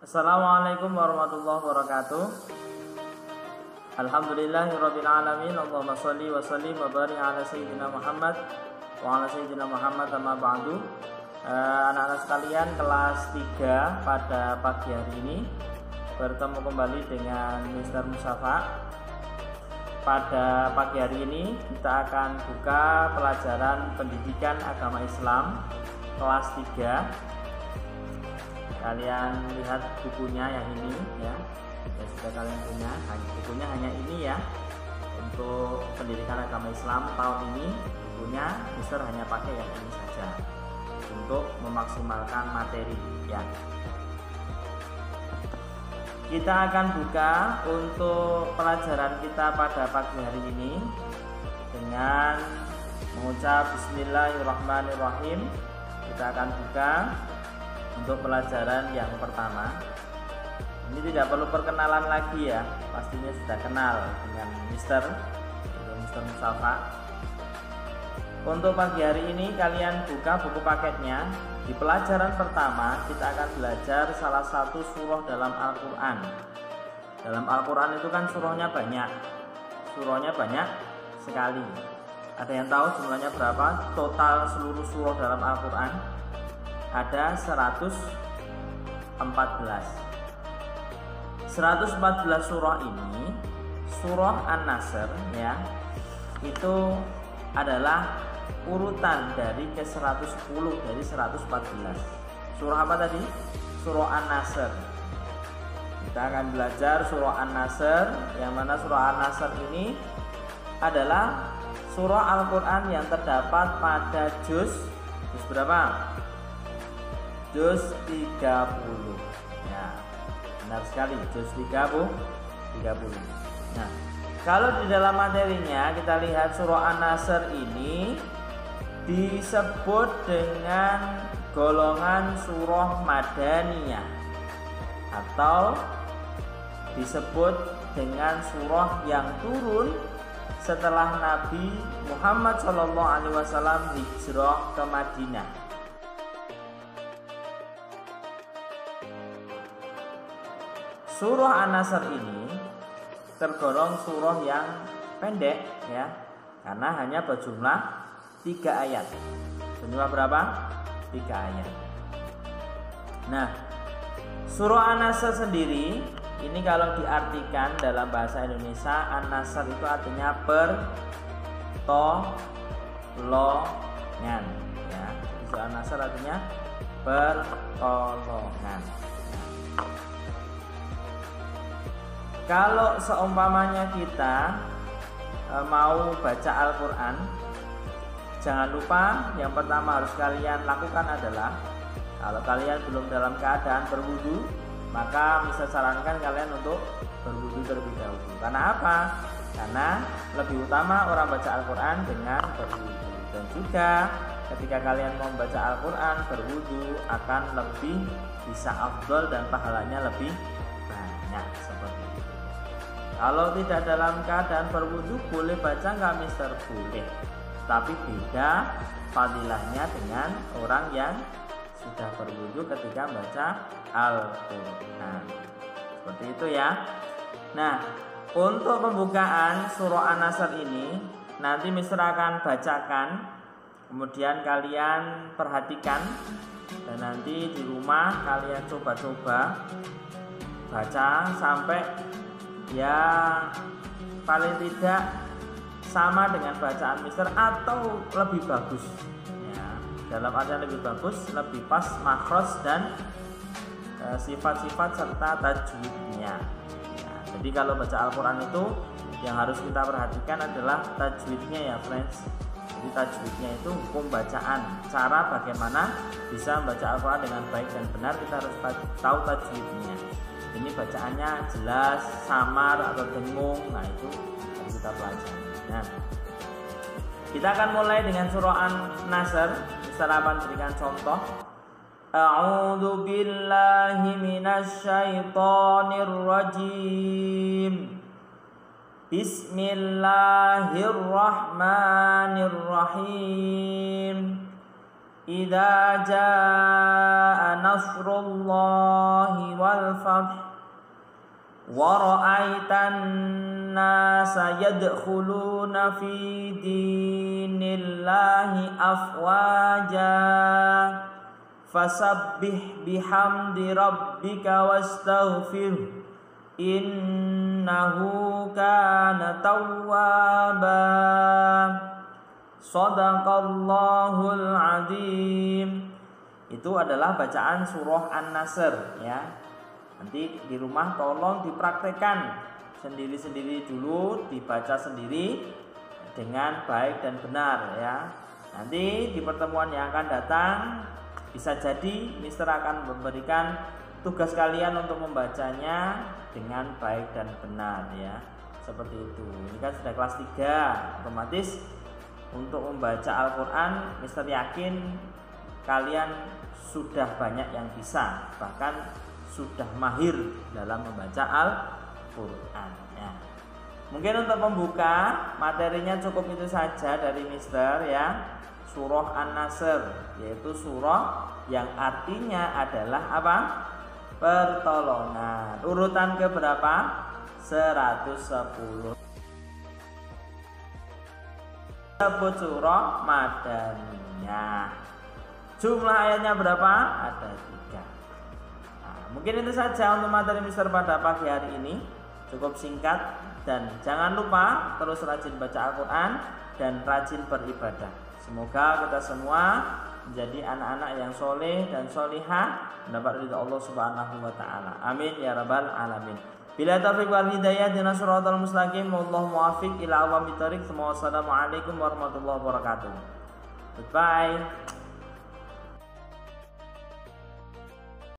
Assalamualaikum warahmatullahi wabarakatuh. Alhamdulillahirabbil alamin. Allahumma shalli wa sallim wa barik ala sayyidina Muhammad wa ala sayyidina Muhammad amma ba'du. Anak-anak sekalian, kelas 3 pada pagi hari ini bertemu kembali dengan Mr. Mustafa. Pada pagi hari ini kita akan buka pelajaran pendidikan agama Islam kelas 3. Kalian lihat bukunya yang ini ya, sudah kalian punya. Bukunya hanya ini ya, untuk pendidikan agama Islam tahun ini bukunya Mister hanya pakai yang ini saja untuk memaksimalkan materi ya. Kita akan buka untuk pelajaran kita pada pagi hari ini dengan mengucap Bismillahirrahmanirrahim. Kita akan buka untuk pelajaran yang pertama. Ini tidak perlu perkenalan lagi ya, pastinya sudah kenal dengan Mister Mustafa. Untuk pagi hari ini kalian buka buku paketnya. Di pelajaran pertama kita akan belajar salah satu surah dalam Al-Quran. Dalam Al-Quran itu kan surahnya banyak. Surahnya banyak sekali. Ada yang tahu jumlahnya berapa? Total seluruh surah dalam Al-Quran ada 114 surah ini. Surah An-Nasr ya, itu adalah urutan dari ke 110 dari 114. Surah apa tadi? Surah An-Nasr. Kita akan belajar surah An-Nasr, yang mana surah An-Nasr ini adalah surah Al-Quran yang terdapat pada juz berapa? Juz 30 ya, benar sekali, juz 30. Nah, kalau di dalam materinya kita lihat surah An-Nasr ini disebut dengan golongan surah Madaniyah atau disebut dengan surah yang turun setelah Nabi Muhammad SAW hijrah ke Madinah. Surah An-Nasr ini tergolong surah yang pendek ya, karena hanya berjumlah 3 ayat. Berjumlah berapa? 3 ayat. Nah, surah An-Nasr sendiri ini kalau diartikan dalam bahasa Indonesia, An-Nasr itu artinya pertolongan ya. Surah An-Nasr artinya pertolongan. Kalau seumpamanya kita mau baca Al-Quran, jangan lupa yang pertama harus kalian lakukan adalah, kalau kalian belum dalam keadaan berwudu, maka bisa sarankan kalian untuk berwudu terlebih dahulu. Karena apa? Karena lebih utama orang baca Al-Quran dengan berwudu. Dan juga ketika kalian mau membaca Al-Quran berwudu akan lebih bisa afdol dan pahalanya lebih banyak seperti itu. Kalau tidak dalam keadaan berwudu boleh baca nggak Mister? Boleh, tapi beda fadilahnya dengan orang yang sudah berwudu ketika membaca Al-Quran. Seperti itu ya. Nah, untuk pembukaan surah An-Nasr ini nanti Mister akan bacakan, kemudian kalian perhatikan, dan nanti di rumah kalian coba-coba baca sampai ya paling tidak sama dengan bacaan Mister atau lebih bagus ya. Dalam artian lebih bagus, lebih pas makhraj dan sifat-sifat serta tajwidnya ya. Jadi kalau baca Al-Quran itu yang harus kita perhatikan adalah tajwidnya ya friends. Jadi tajwidnya itu hukum bacaan, cara bagaimana bisa membaca Al-Quran dengan baik dan benar, kita harus tahu tajwidnya. Ini bacaannya jelas, samar atau dengung, nah itu harus kita pelajari. Nah, kita akan mulai dengan surah An-Nasr. Mister akan berikan contoh. A'udzu billahi minasyaitonir rajim. Bismillahirrahmanirrahim. idza jaa nasrullahi wal fath wa ra'aitan nasa yadkhuluna fi dinillahi afwaja fasabbih bihamdi rabbika wastaghfir innahu kana tawwaba. Shadaqallahul azim. Itu adalah bacaan surah An-Nasr ya. Nanti di rumah tolong dipraktekkan sendiri-sendiri dulu, dibaca sendiri dengan baik dan benar ya. Nanti di pertemuan yang akan datang bisa jadi Mister akan memberikan tugas kalian untuk membacanya dengan baik dan benar ya. Seperti itu. Ini kan sudah kelas 3, otomatis untuk membaca Al-Quran Mister yakin kalian sudah banyak yang bisa, bahkan sudah mahir dalam membaca Al-Quran ya. Mungkin untuk pembuka materinya cukup itu saja dari Mister ya. Surah An-Nasr, yaitu surah yang artinya adalah apa? Pertolongan. Urutan ke berapa? 110. Sebut surah Madaniyah. Jumlah ayatnya berapa? Ada 3. Nah, mungkin itu saja untuk materi Mister pada pagi hari ini. Cukup singkat dan jangan lupa terus rajin baca Al-Quran dan rajin beribadah. Semoga kita semua menjadi anak-anak yang soleh dan solihah, mendapat ridha Allah Subhanahu wa taala. Amin ya rabbal alamin. Bila taufiq wal hidayah dinas siratal mustaqim wallahu muwaffiq ila aqwamit thoriq. Wassalamualaikum warahmatullahi wabarakatuh. Goodbye.